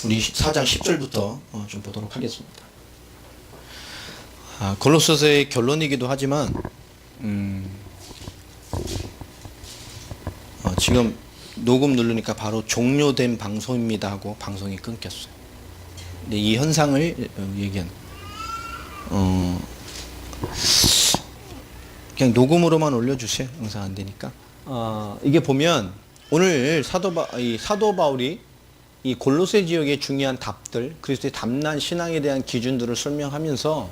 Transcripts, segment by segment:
우리 4장 10절부터 좀 보도록 하겠습니다. 골로새서의 결론이기도 하지만 지금 녹음 누르니까 바로 종료된 방송입니다 하고 방송이 끊겼어요. 근데 이 현상을 얘기한 그냥 녹음으로만 올려주세요. 영상 안 되니까. 이게 보면 오늘 사도 바울이 이 골로새 지역의 중요한 답들, 그리스도의 담난 신앙에 대한 기준들을 설명하면서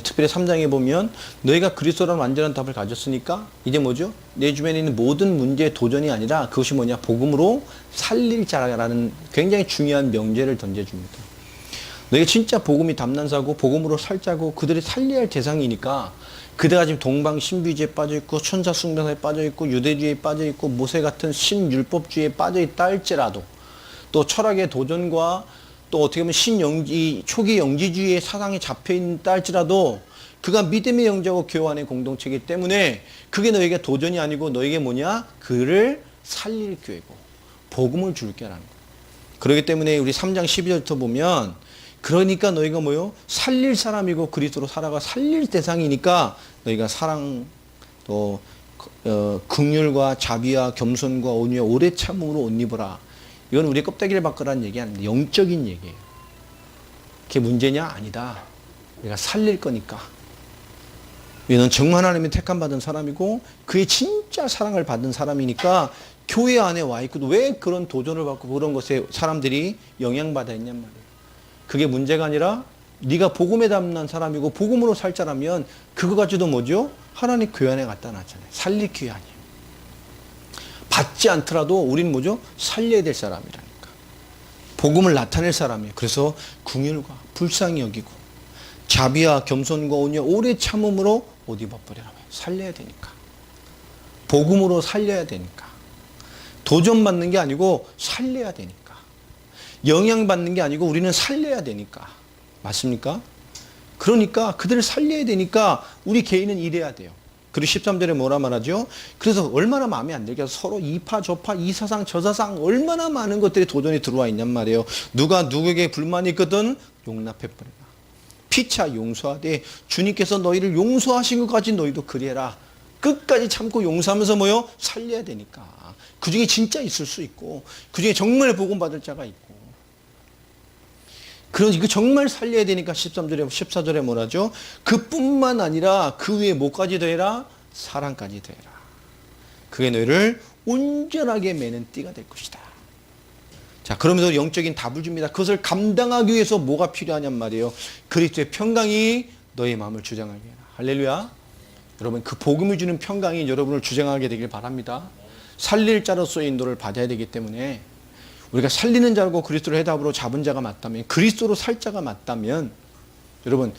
특별히 3장에 보면 너희가 그리스도라는 완전한 답을 가졌으니까 이제 뭐죠? 내 주변에 있는 모든 문제의 도전이 아니라 그것이 뭐냐? 복음으로 살릴 자라는 굉장히 중요한 명제를 던져줍니다. 너희가 진짜 복음이 담난사고 복음으로 살자고 그들이 살려야 할 대상이니까 그대가 지금 동방신비주의에 빠져있고 천사숭배사에 빠져있고 유대주의에 빠져있고 모세 같은 신율법주의에 빠져있다 할지라도 또 철학의 도전과 또 어떻게 보면 초기 영지주의의 사상에 잡혀있다 할지라도 그가 믿음의 영자고 교회 안의 공동체이기 때문에 그게 너에게 도전이 아니고 너에게 뭐냐? 그를 살릴 교회고 복음을 줄 교회라는 거예요. 그렇기 때문에 우리 3장 12절부터 보면 그러니까 너희가 뭐요? 살릴 사람이고 그리스도로 살아가 살릴 대상이니까 너희가 사랑 또 긍휼과 자비와 겸손과 온유와 오래 참음으로 옷 입어라. 이건 우리 껍데기를 바꾸라는 얘기 아닙니다. 영적인 얘기예요. 그게 문제냐? 아니다. 내가 살릴 거니까. 너는 정말 하나님의 택함 받은 사람이고 그의 진짜 사랑을 받은 사람이니까 교회 안에 와 있고 왜 그런 도전을 받고 그런 것에 사람들이 영향받아 있냔 말이에요. 그게 문제가 아니라 네가 복음에 담난 사람이고 복음으로 살 자라면 그거 가지고도 뭐죠? 하나님 교회 안에 갖다 놨잖아요. 살릴 교회 아니에요. 받지 않더라도 우리는 뭐죠? 살려야 될 사람이라니까. 복음을 나타낼 사람이에요. 그래서 긍휼과 불쌍히 여기고 자비와 겸손과 온유와 오래 참음으로 옷 입어버리라고 해요. 살려야 되니까. 복음으로 살려야 되니까. 도전받는 게 아니고 살려야 되니까. 영향받는 게 아니고 우리는 살려야 되니까. 맞습니까? 그러니까 그들을 살려야 되니까 우리 개인은 일해야 돼요. 그리고 13절에 뭐라 말하죠? 그래서 얼마나 마음에 안 들게 서로 이파 저파 이 사상 저 사상 얼마나 많은 것들이 도전이 들어와 있냔 말이에요. 누가 누구에게 불만이 있거든 용납해버려라. 피차 용서하되 주님께서 너희를 용서하신 것까지 너희도 그리해라. 끝까지 참고 용서하면서 뭐요? 살려야 되니까. 그 중에 진짜 있을 수 있고 그 중에 정말 복음 받을 자가 있고 그런 이거 정말 살려야 되니까 13절에 14절에 뭐라죠? 그뿐만 아니라 그 위에 뭐까지 더해라? 사랑까지 더해라. 그게 너희를 온전하게 매는 띠가 될 것이다. 자, 그러면서 영적인 답을 줍니다. 그것을 감당하기 위해서 뭐가 필요하냔 말이에요. 그리스도의 평강이 너의 마음을 주장하게 해라. 할렐루야. 여러분 그 복음을 주는 평강이 여러분을 주장하게 되길 바랍니다. 살릴 자로서의 인도를 받아야 되기 때문에 우리가 살리는 자고 그리스도를 해답으로 잡은 자가 맞다면 그리스도로 살 자가 맞다면 여러분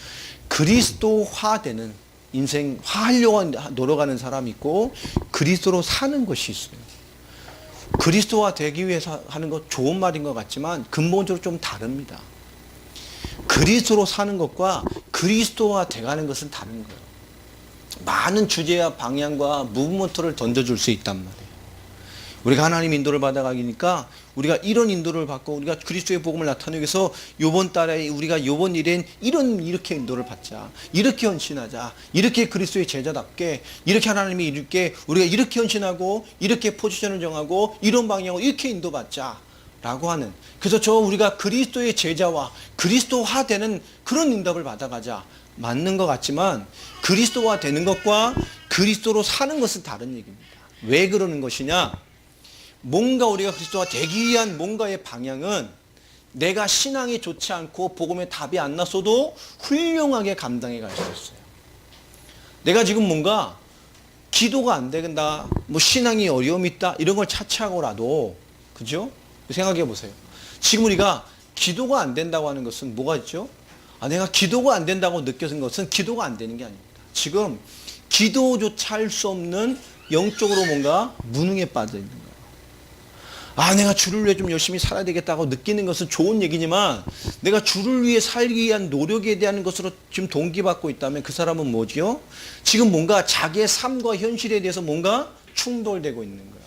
그리스도화되는 인생 화하려고 노력하는 사람이 있고 그리스도로 사는 것이 있어요. 그리스도화 되기 위해서 하는 것 좋은 말인 것 같지만 근본적으로 좀 다릅니다. 그리스도로 사는 것과 그리스도화 돼가는 것은 다른 거예요. 많은 주제와 방향과 무브먼트를 던져줄 수 있단 말이에요. 우리가 하나님 인도를 받아가니까 우리가 이런 인도를 받고 우리가 그리스도의 복음을 나타내기 위해서 요번 달에 우리가 요번 일엔 이렇게 인도를 받자. 이렇게 헌신하자. 이렇게 그리스도의 제자답게 이렇게 하나님이 이렇게 우리가 이렇게 헌신하고 이렇게 포지션을 정하고 이런 방향으로 이렇게 인도받자. 라고 하는 그래서 우리가 그리스도의 제자와 그리스도화 되는 그런 인도를 받아가자. 맞는 것 같지만 그리스도화 되는 것과 그리스도로 사는 것은 다른 얘기입니다. 왜 그러는 것이냐? 뭔가 우리가 그리스도가 되기 위한 뭔가의 방향은 내가 신앙이 좋지 않고 복음에 답이 안 났어도 훌륭하게 감당해 갈 수 있어요. 내가 지금 뭔가 기도가 안 된다, 뭐 신앙이 어려움이 있다 이런 걸 차치하고라도 그죠? 생각해 보세요. 지금 우리가 기도가 안 된다고 하는 것은 뭐가 있죠? 내가 기도가 안 된다고 느껴진 것은 기도가 안 되는 게 아닙니다. 지금 기도조차 할 수 없는 영적으로 뭔가 무능에 빠져 있는 거예요. 내가 주를 위해 좀 열심히 살아야 되겠다고 느끼는 것은 좋은 얘기지만 내가 주를 위해 살기 위한 노력에 대한 것으로 지금 동기받고 있다면 그 사람은 뭐지요? 지금 뭔가 자기의 삶과 현실에 대해서 뭔가 충돌되고 있는 거예요.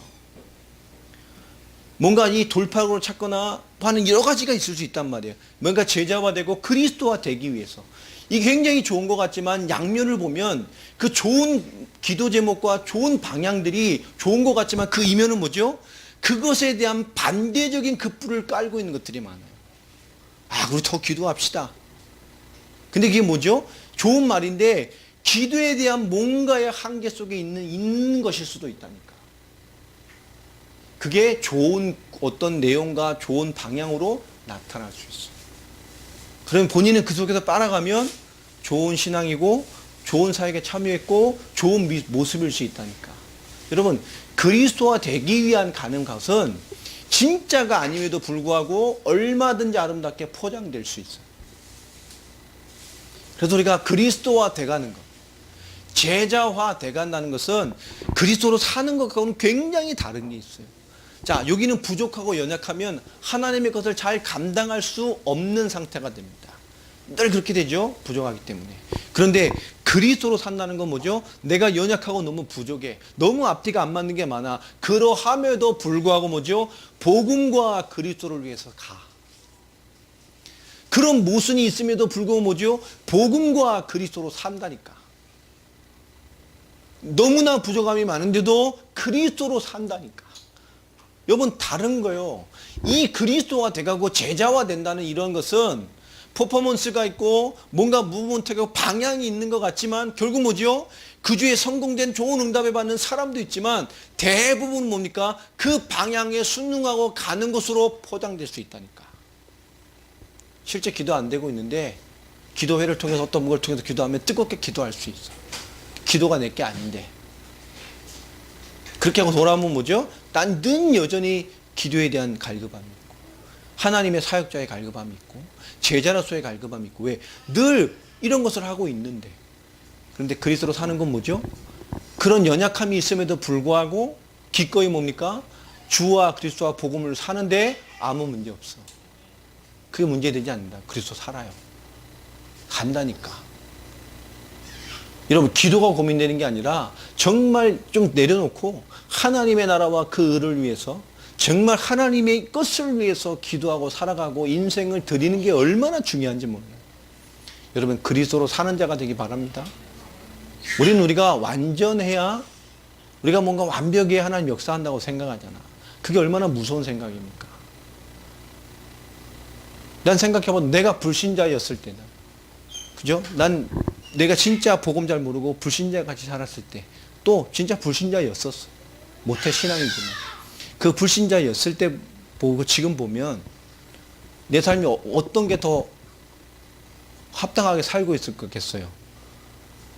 뭔가 이 돌파구를 찾거나 하는 여러 가지가 있을 수 있단 말이에요. 뭔가 제자화되고 그리스도화 되기 위해서. 이게 굉장히 좋은 것 같지만 양면을 보면 그 좋은 기도 제목과 좋은 방향들이 좋은 것 같지만 그 이면은 뭐죠? 그것에 대한 반대적인 그 뿔을 깔고 있는 것들이 많아요. 우리 더 기도합시다. 근데 그게 뭐죠? 좋은 말인데 기도에 대한 뭔가의 한계 속에 있는 것일 수도 있다니까. 그게 좋은 어떤 내용과 좋은 방향으로 나타날 수 있어요. 그러면 본인은 그 속에서 따라가면 좋은 신앙이고 좋은 사역에 참여했고 좋은 모습일 수 있다니까. 여러분, 그리스도화 되기 위한 가는 것은 진짜가 아님에도 불구하고 얼마든지 아름답게 포장될 수 있어요. 그래서 우리가 그리스도화 돼가는 것, 제자화 돼간다는 것은 그리스도로 사는 것과는 굉장히 다른 게 있어요. 자, 여기는 부족하고 연약하면 하나님의 것을 잘 감당할 수 없는 상태가 됩니다. 늘 그렇게 되죠. 부족하기 때문에. 그런데 그리스도로 산다는 건 뭐죠? 내가 연약하고 너무 부족해. 너무 앞뒤가 안 맞는 게 많아. 그러함에도 불구하고 뭐죠? 복음과 그리스도를 위해서 가. 그런 모순이 있음에도 불구하고 뭐죠? 복음과 그리스도로 산다니까. 너무나 부족함이 많은데도 그리스도로 산다니까. 여러분, 다른 거요. 이 그리스도가 돼가고 제자화 된다는 이런 것은 퍼포먼스가 있고 뭔가 무브먼트가 방향이 있는 것 같지만 결국 뭐죠? 그 주에 성공된 좋은 응답을 받는 사람도 있지만 대부분 뭡니까? 그 방향에 순응하고 가는 것으로 포장될 수 있다니까. 실제 기도 안 되고 있는데 기도회를 통해서 어떤 걸 통해서 기도하면 뜨겁게 기도할 수 있어. 기도가 내게 아닌데. 그렇게 하고 돌아오면 뭐죠? 난 늘 여전히 기도에 대한 갈급함이 있고 하나님의 사역자의 갈급함이 있고 제자로서의 갈급함이 있고. 왜? 늘 이런 것을 하고 있는데. 그런데 그리스도로 사는 건 뭐죠? 그런 연약함이 있음에도 불구하고 기꺼이 뭡니까? 주와 그리스도와 복음을 사는데 아무 문제 없어. 그게 문제되지 않는다. 그리스도 살아요. 간다니까. 여러분, 기도가 고민되는 게 아니라 정말 좀 내려놓고 하나님의 나라와 그 의를 위해서 정말 하나님의 것을 위해서 기도하고 살아가고 인생을 드리는 게 얼마나 중요한지 몰라요. 여러분, 그리스도로 사는 자가 되기 바랍니다. 우리가 완전해야 우리가 뭔가 완벽해야 하나님 역사한다고 생각하잖아. 그게 얼마나 무서운 생각입니까? 난 생각해보면 내가 불신자였을 때는, 그죠? 내가 진짜 복음 잘 모르고 불신자 같이 살았을 때 또 진짜 불신자였었어. 모태 신앙이지만 그 불신자였을 때 보고 지금 보면 내 삶이 어떤 게 더 합당하게 살고 있을 거겠어요?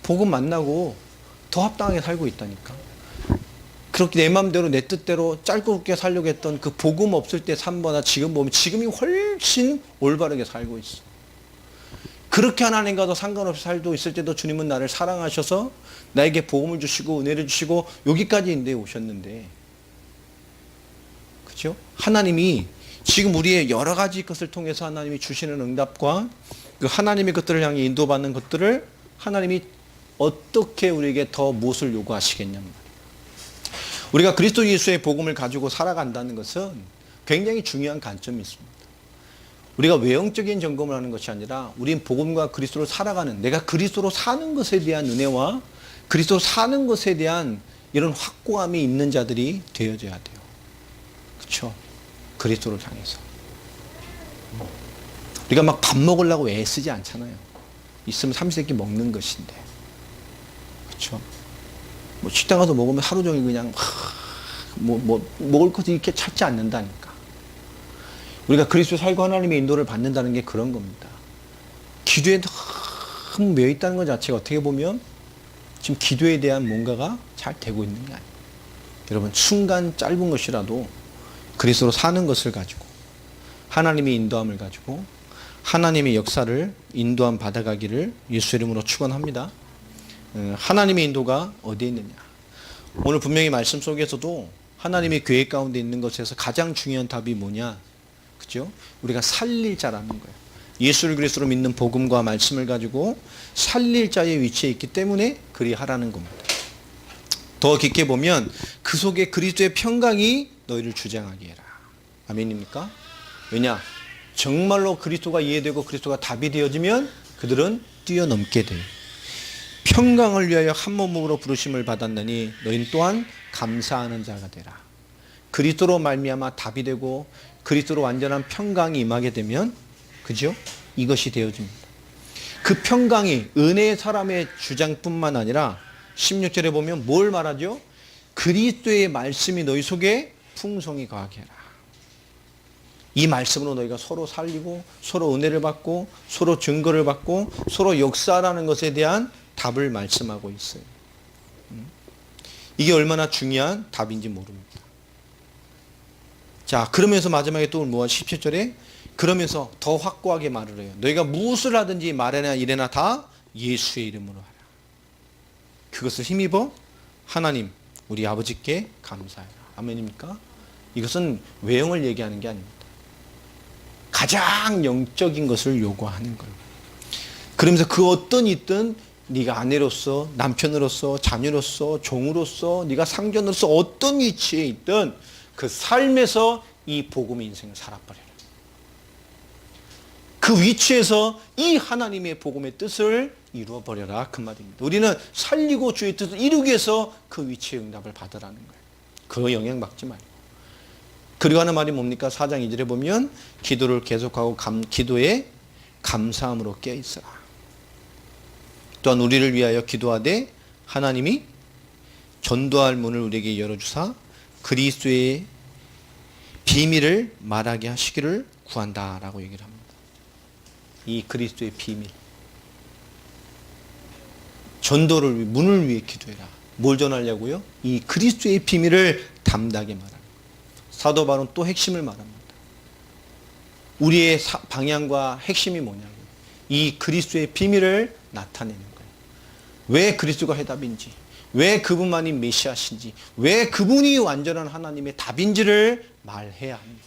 복음 만나고 더 합당하게 살고 있다니까. 그렇게 내 마음대로 내 뜻대로 짧고 굵게 살려고 했던 그 복음 없을 때 삶보다 지금 보면 지금이 훨씬 올바르게 살고 있어. 그렇게 하나님과도 상관없이 살고 있을 때도 주님은 나를 사랑하셔서 나에게 복음을 주시고 은혜를 주시고 여기까지 인도에 오셨는데, 그렇죠? 하나님이 지금 우리의 여러 가지 것을 통해서 하나님이 주시는 응답과 그 하나님의 것들을 향해 인도받는 것들을 하나님이 어떻게 우리에게 더 무엇을 요구하시겠냔 말이에요. 우리가 그리스도 예수의 복음을 가지고 살아간다는 것은 굉장히 중요한 관점이 있습니다. 우리가 외형적인 점검을 하는 것이 아니라 우리는 복음과 그리스도로 살아가는, 내가 그리스도로 사는 것에 대한 은혜와 그리스도로 사는 것에 대한 이런 확고함이 있는 자들이 되어져야 돼요. 그렇죠? 그리스도를 향해서. 우리가 막 밥 먹으려고 애쓰지 않잖아요. 있으면 삼시세끼 먹는 것인데. 그렇죠? 뭐 식당 가서 먹으면 하루 종일 그냥 먹을 것을 이렇게 찾지 않는다니까. 우리가 그리스도 살고 하나님의 인도를 받는다는 게 그런 겁니다. 기도에 너무 매여 있다는 것 자체가 어떻게 보면 지금 기도에 대한 뭔가가 잘 되고 있는 게 아니에요. 여러분, 순간 짧은 것이라도 그리스도로 사는 것을 가지고 하나님의 인도함을 가지고 하나님의 역사를 인도함 받아가기를 예수 이름으로 축원합니다. 하나님의 인도가 어디에 있느냐. 오늘 분명히 말씀 속에서도 하나님의 계획 가운데 있는 것에서 가장 중요한 답이 뭐냐. 그죠? 우리가 살릴 자라는 거예요. 예수를 그리스도로 믿는 복음과 말씀을 가지고 살릴 자의 위치에 있기 때문에 그리 하라는 겁니다. 더 깊게 보면 그 속에 그리스도의 평강이 너희를 주장하게 해라. 아멘입니까? 왜냐? 정말로 그리스도가 이해되고 그리스도가 답이 되어지면 그들은 뛰어넘게 돼요. 평강을 위하여 한 몸으로 부르심을 받았느니 너희는 또한 감사하는 자가 되라. 그리스도로 말미암아 답이 되고 그리스도로 완전한 평강이 임하게 되면, 그죠? 이것이 되어집니다. 그 평강이 은혜의 사람의 주장뿐만 아니라 16절에 보면 뭘 말하죠? 그리스도의 말씀이 너희 속에 풍성히 거하게 해라. 이 말씀으로 너희가 서로 살리고 서로 은혜를 받고 서로 증거를 받고 서로 역사라는 것에 대한 답을 말씀하고 있어요. 이게 얼마나 중요한 답인지 모릅니다. 자, 그러면서 마지막에 또 뭐야? 17절에 그러면서 더 확고하게 말을 해요. 너희가 무엇을 하든지 말이나 이래나 다 예수의 이름으로 하라. 그것을 힘입어 하나님 우리 아버지께 감사해라. 아멘입니까? 이것은 외형을 얘기하는 게 아닙니다. 가장 영적인 것을 요구하는 거예요. 그러면서 그 어떤 있든 네가 아내로서 남편으로서 자녀로서 종으로서 네가 상전으로서 어떤 위치에 있든 그 삶에서 이 복음의 인생을 살아버려라. 그 위치에서 이 하나님의 복음의 뜻을 이루어버려라. 그 말입니다. 우리는 살리고 주의 뜻을 이루기 위해서 그 위치의 응답을 받으라는 거예요. 그 영향받지 말고. 그리고 하는 말이 뭡니까? 4장 2절에 보면 기도를 계속하고 기도에 감사함으로 깨어있으라. 또한 우리를 위하여 기도하되 하나님이 전도할 문을 우리에게 열어주사 그리스도의 비밀을 말하게 하시기를 구한다라고 얘기를 합니다. 이 그리스도의 비밀. 전도를 문을 위해 기도해라. 뭘 전하려고요? 이 그리스도의 비밀을 담대하게 말합니다. 사도 바울은 또 핵심을 말합니다. 우리의 방향과 핵심이 뭐냐고요? 이 그리스도의 비밀을 나타내는 거예요. 왜 그리스도가 해답인지, 왜 그분만이 메시아신지, 왜 그분이 완전한 하나님의 답인지를 말해야 합니다.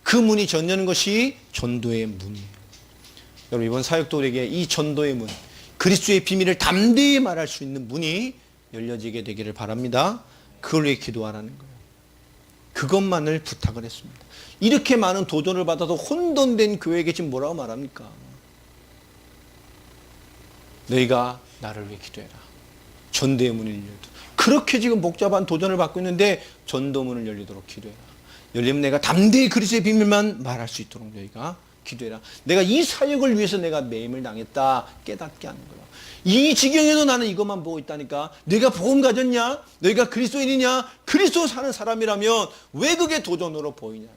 그 문이 전여는 것이 전도의 문이에요. 여러분 이번 사역도 우리에게 이 전도의 문, 그리스도의 비밀을 담대히 말할 수 있는 문이 열려지게 되기를 바랍니다. 그걸 위해 기도하라는 거예요. 그것만을 부탁을 했습니다. 이렇게 많은 도전을 받아서 혼돈된 교회에게 지금 뭐라고 말합니까? 너희가 나를 위해 기도해라. 전도의 문을 열리도록. 그렇게 지금 복잡한 도전을 받고 있는데 전도문을 열리도록 기도해라. 열리면 내가 담대히 그리스도의 비밀만 말할 수 있도록 너희가 기도해라. 내가 이 사역을 위해서 내가 매임을 당했다 깨닫게 하는 거야. 이 지경에도 나는 이것만 보고 있다니까. 내가 복음 가졌냐? 너희가 그리스도인이냐? 그리스도 사는 사람이라면 왜 그게 도전으로 보이냐고요.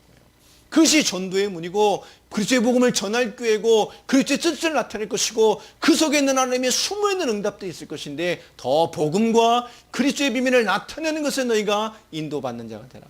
그것이 전도의 문이고 그리스도의 복음을 전할 교회고 그리스도의 뜻을 나타낼 것이고 그 속에 있는 하나님의 숨어있는 응답도 있을 것인데 더 복음과 그리스도의 비밀을 나타내는 것에 너희가 인도받는 자가 되라.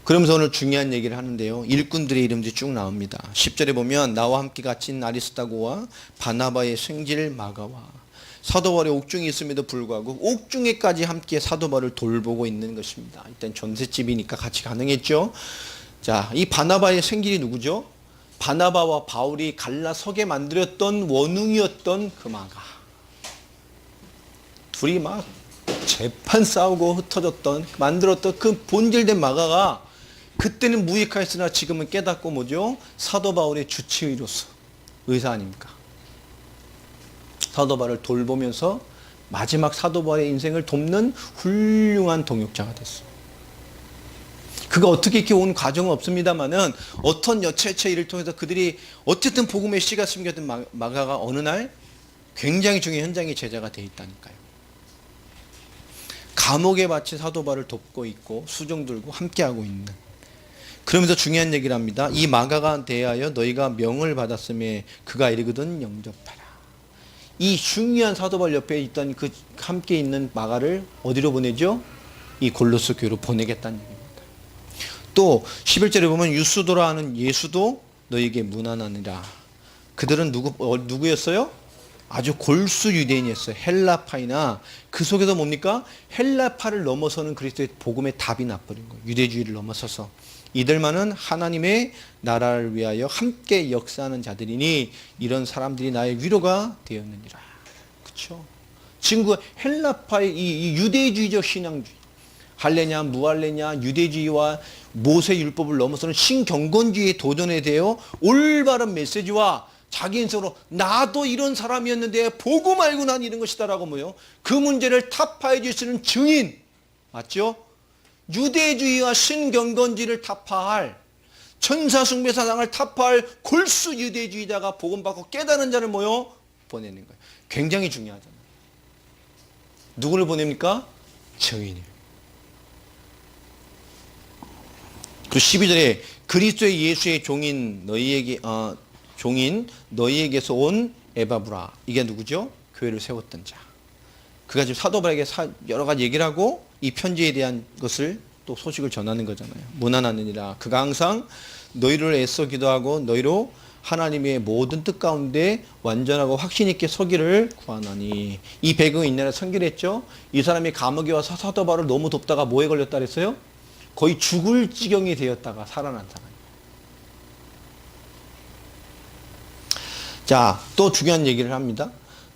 그러면서 오늘 중요한 얘기를 하는데요. 일꾼들의 이름들이 쭉 나옵니다. 10절에 보면 나와 함께 갇힌 아리스다고와 바나바의 생질 마가와 사도 바울의 옥중에 있음에도 불구하고 옥중에까지 함께 사도 바울을 돌보고 있는 것입니다. 일단 전셋집이니까 같이 가능했죠. 자, 이 바나바의 생질이 누구죠? 바나바와 바울이 갈라서게 만들었던 원흉이었던 그 마가. 둘이 막 재판 싸우고 흩어졌던 만들었던 그 본질된 마가가 그때는 무익하였으나 지금은 깨닫고 뭐죠? 사도 바울의 주치의로서 의사 아닙니까? 사도 바울을 돌보면서 마지막 사도 바울의 인생을 돕는 훌륭한 동역자가 됐어요. 그가 어떻게 이렇게 온 과정은 없습니다만은 어떤 여차여차 일을 통해서 그들이 어쨌든 복음의 씨가 숨겨진 마가가 어느 날 굉장히 중요한 현장의 제자가 돼 있다니까요. 감옥에 바친 사도 바울을 돕고 있고 수종 들고 함께하고 있는. 그러면서 중요한 얘기를 합니다. 이 마가가 대하여 너희가 명을 받았음에 그가 이르거든 영접하라. 이 중요한 사도 바울 옆에 있던 그 함께 있는 마가를 어디로 보내죠? 이 골로새 교회로 보내겠다는 얘기입니다. 또 11절에 보면 유스도라 하는 예수도 너희에게 문안하니라. 그들은 누구였어요? 아주 골수 유대인이었어요. 헬라파이나 그 속에서 뭡니까? 헬라파를 넘어서는 그리스도의 복음의 답이 나버린 거예요. 유대주의를 넘어서서 이들만은 하나님의 나라를 위하여 함께 역사하는 자들이니 이런 사람들이 나의 위로가 되었느니라. 그렇죠? 지금 그 헬라파의 이 유대주의적 신앙주의, 할례냐 무할례냐 유대주의와 모세 율법을 넘어서는 신경건주의에 도전에 대해 올바른 메시지와 자기 인생으로 나도 이런 사람이었는데 보고 말고 난 이런 것이다라고 뭐요? 그 문제를 타파해 줄 수 있는 증인, 맞죠? 유대주의와 신경건주의를 타파할, 천사숭배 사상을 타파할 골수 유대주의자가 복음받고 깨달은 자를 뭐요? 보내는 거예요. 굉장히 중요하잖아요. 누구를 보냅니까? 증인이에요. 그리고 12절에 그리스도의 예수의 종인 너희에게서 온 에바브라. 이게 누구죠? 교회를 세웠던 자. 그가 지금 사도 바울에게 여러 가지 얘기를 하고 이 편지에 대한 것을 또 소식을 전하는 거잖아요. 무난하느니라. 그가 항상 너희를 애써 기도하고 너희로 하나님의 모든 뜻 가운데 완전하고 확신 있게 서기를 구하나니. 이 배경이 있나라 선기를 했죠. 이 사람이 감옥에 와서 사도 바울을 너무 돕다가 뭐에 걸렸다 그랬어요? 거의 죽을 지경이 되었다가 살아난 사람이에요. 자, 또 중요한 얘기를 합니다.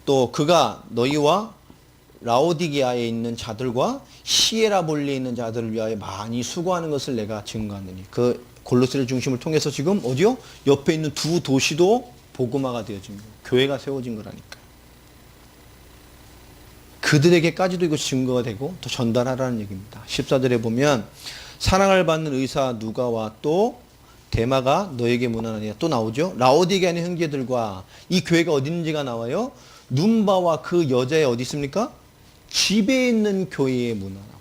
또 그가 너희와 라오디게아에 있는 자들과 히에라볼리에 있는 자들을 위하여 많이 수고하는 것을 내가 증거하느니. 그 골로새를 중심을 통해서 지금 어디요? 옆에 있는 두 도시도 복음화가 되어진 거예요. 교회가 세워진 거라니까요. 그들에게까지도 이것이 증거가 되고 또 전달하라는 얘기입니다. 14절에 보면 사랑을 받는 의사 누가와 또 데마가 너에게 문안하니라 또 나오죠. 라오디게아 있는 형제들과 이 교회가 어디 있는지가 나와요. 눈바와 그 여자의 어디 있습니까? 집에 있는 교회에 문안하고.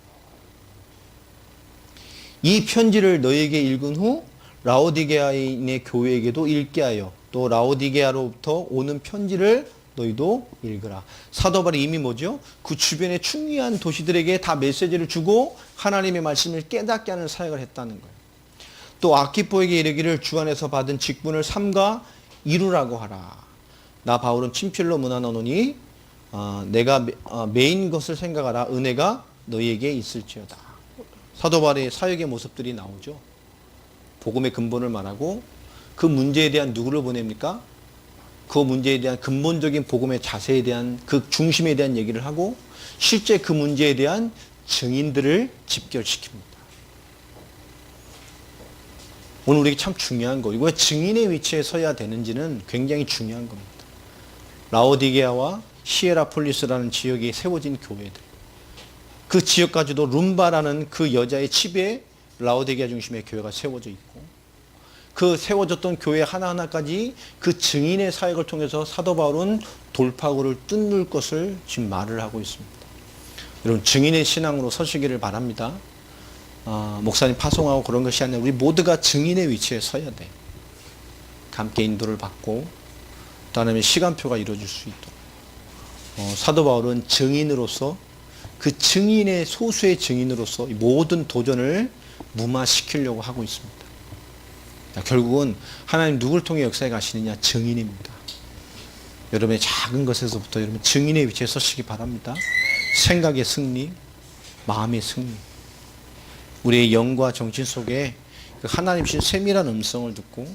이 편지를 너에게 읽은 후 라오디게아인의 교회에게도 읽게 하여 또 라오디게아로부터 오는 편지를 너희도 읽으라. 사도 바울이 이미 뭐죠? 그 주변의 중요한 도시들에게 다 메시지를 주고 하나님의 말씀을 깨닫게 하는 사역을 했다는 거예요. 또 아키포에게 이르기를 주 안에서 받은 직분을 삼가 이루라고 하라. 나 바울은 친필로 문안하노니 내가 메인 것을 생각하라. 은혜가 너희에게 있을지어다. 사도 바울의 사역의 모습들이 나오죠. 복음의 근본을 말하고 그 문제에 대한 누구를 보냅니까? 그 문제에 대한 근본적인 복음의 자세에 대한 그 중심에 대한 얘기를 하고 실제 그 문제에 대한 증인들을 집결시킵니다. 오늘 우리에게 참 중요한 거, 이거 증인의 위치에 서야 되는지는 굉장히 중요한 겁니다. 라오디게아와 히에라폴리스라는 지역에 세워진 교회들, 그 지역까지도 룸바라는 그 여자의 집에 라오디게아 중심의 교회가 세워져 있고, 그 세워졌던 교회 하나하나까지 그 증인의 사역을 통해서 사도 바울은 돌파구를 뚫을 것을 지금 말을 하고 있습니다. 여러분, 증인의 신앙으로 서시기를 바랍니다. 목사님 파송하고 그런 것이 아니라 우리 모두가 증인의 위치에 서야 돼. 함께 인도를 받고 또 하나님의 시간표가 이루어질 수 있도록. 사도 바울은 증인으로서, 그 증인의 소수의 증인으로서 모든 도전을 무마시키려고 하고 있습니다. 결국은 하나님 누구를 통해 역사에 가시느냐? 증인입니다. 여러분의 작은 것에서부터 여러분 증인의 위치에 서시기 바랍니다. 생각의 승리, 마음의 승리. 우리의 영과 정신 속에 하나님 신 세밀한 음성을 듣고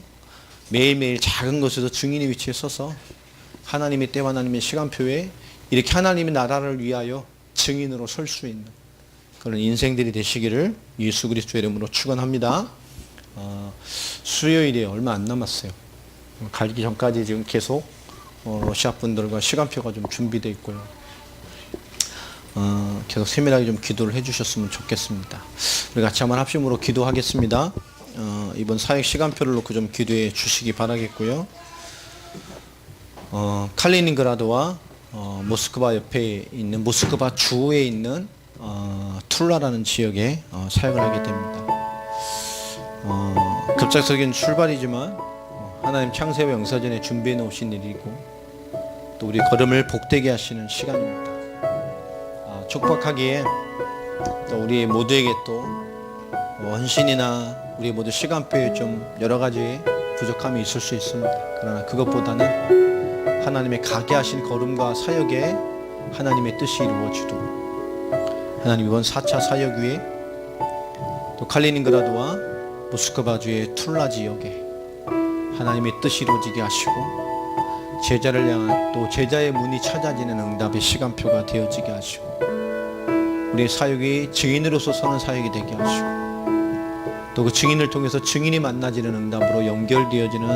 매일매일 작은 것에서 증인의 위치에 서서 하나님의 때와 하나님의 시간표에 이렇게 하나님의 나라를 위하여 증인으로 설 수 있는 그런 인생들이 되시기를 예수 그리스도의 이름으로 축원합니다. 수요일에 얼마 안 남았어요. 가기 전까지 지금 계속 러시아 분들과 시간표가 좀 준비되어 있고요. 계속 세밀하게 좀 기도를 해주셨으면 좋겠습니다. 우리 같이 한번 합심으로 기도하겠습니다. 이번 사역 시간표를 놓고 좀 기도해 주시기 바라겠고요. 칼리닝그라드와 모스크바 옆에 있는, 모스크바 주에 있는 툴라라는 지역에 사역을 하게 됩니다. 급작스러운 출발이지만 하나님 창세와 영사전에 준비해 놓으신 일이고 또 우리 걸음을 복되게 하시는 시간입니다. 촉박하기에 또 우리 모두에게 또 헌신이나 우리 모두 시간표에 좀 여러 가지 부족함이 있을 수 있습니다. 그러나 그것보다는 하나님의 가게 하신 걸음과 사역에 하나님의 뜻이 이루어지도록 하나님 이번 4차 사역 위에 또 칼리닝그라드와 모스크바주의 툴라 지역에 하나님의 뜻이 이루어지게 하시고 제자를 향한 또 제자의 문이 찾아지는 응답의 시간표가 되어지게 하시고 우리의 사역이 증인으로서 서는 사역이 되게 하시고 또 그 증인을 통해서 증인이 만나지는 응답으로 연결되어지는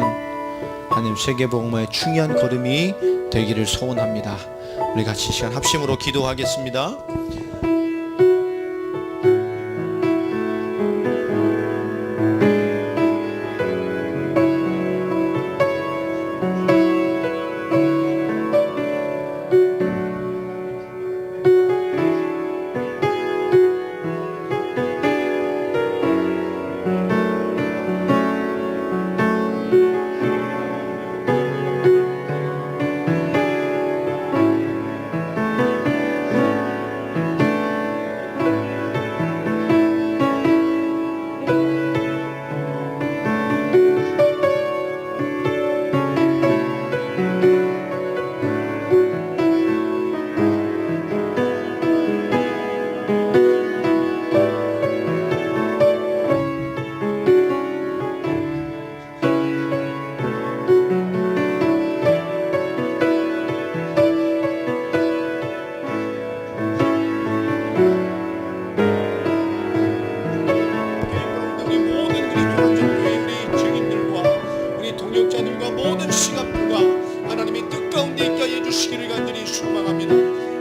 하나님 세계복음화의 중요한 걸음이 되기를 소원합니다. 우리 같이 시간 합심으로 기도하겠습니다.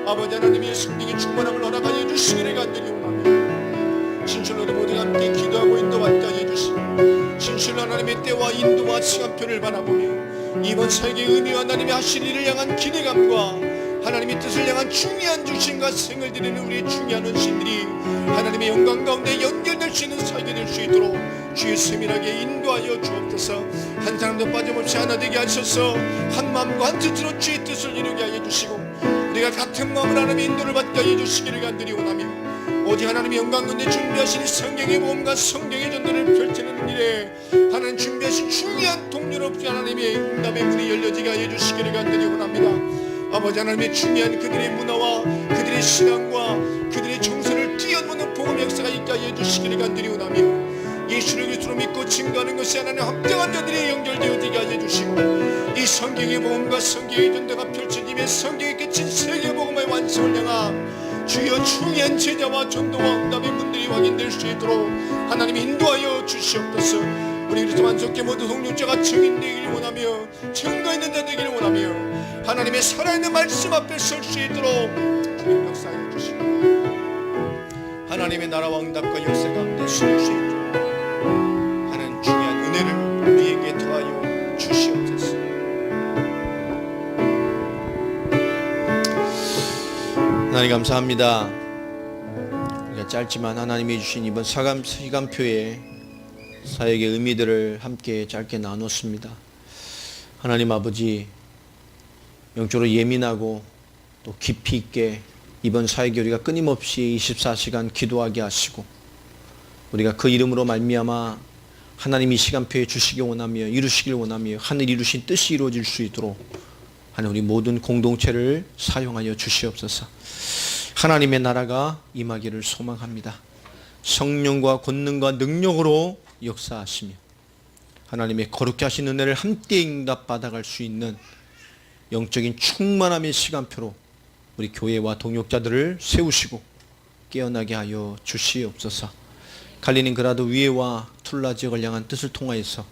아버지 하나님의 성령의 충만함을 허락하여 주시기를 간절히 원합니다. 진실로 우리 모두가 함께 기도하고 인도받게 하여 주시고 진실로 하나님의 때와 인도와 시간표를 바라보며 이번 사역의 의미와 하나님의 하실 일을 향한 기대감과 하나님의 뜻을 향한 중요한 주신과 생을 드리는 우리의 중요한 헌신들이 하나님의 영광 가운데 연결될 수 있는 사역이 될 수 있도록 주의 세밀하게 인도하여 주옵소서. 한 사람도 빠짐없이 하나 되게 하셔서 한 마음과 한 뜻으로 주의 뜻을 이루게 하여 주시고 우리가 같은 마음으로 하나님의 인도를 받게 하여 주시기를 간절히 원하며 오직 하나님의 영광 가운데 준비하신 성경의 모험과 성경의 전도를 펼치는 일에 하나님 준비하신 중요한 동료 없이 하나님의 응답의 문이 열려지게 하여 주시기를 간절히 원합니다. 아버지 하나님의 중요한 그들의 문화와 그들의 신앙과 그들의 정서를 뛰어넘는 복음 역사가 있게 하여 주시기를 간절히 원하며 예수를 그리스도로 믿고 증거하는 것이 하나님 합당한 자들이 연결되어지게 하여 주시고 이 성경의 복음과 성경의 전도가 펼쳐지며 성경에 깨친 세계복음의 완성을 향한 주여 중요한 제자와 전도와 응답의 문들이 확인될 수 있도록 하나님이 인도하여 주시옵소서. 우리 그리스도 만족해 모두 동력자가 증인되기를 원하며 증거 있는 자 되기를 원하며 하나님의 살아있는 말씀 앞에 설 수 있도록 주님 역사해 주시고 하나님의 나라와 응답과 역사 가운데 숨을 수 있도록 하는 중요한 은혜를 우리에게 더하여 주시옵소서. 하나님 감사합니다. 우리가 짧지만 하나님이 주신 이번 시간표에 사역의 의미들을 함께 짧게 나눴습니다. 하나님 아버지 영적으로 예민하고 또 깊이 있게 이번 사역에 우리가 끊임없이 24시간 기도하게 하시고 우리가 그 이름으로 말미암아 하나님이 시간표에 주시기 원하며 이루시길 원하며 하늘 이루신 뜻이 이루어질 수 있도록 하는 우리 모든 공동체를 사용하여 주시옵소서. 하나님의 나라가 임하기를 소망합니다. 성령과 권능과 능력으로 역사하시며 하나님의 거룩히 하신 은혜를 함께 응답받아갈 수 있는 영적인 충만함의 시간표로 우리 교회와 동역자들을 세우시고 깨어나게 하여 주시옵소서. 칼리닝그라드 위에와 툴라 지역을 향한 뜻을 통하여서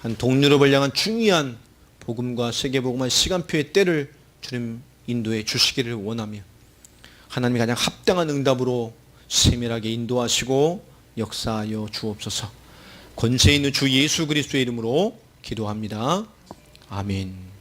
한 동유럽을 향한 중요한 복음과 세계복음의 시간표의 때를 주님 인도해 주시기를 원하며 하나님이 가장 합당한 응답으로 세밀하게 인도하시고 역사하여 주옵소서. 권세 있는 주 예수 그리스도의 이름으로 기도합니다. 아멘.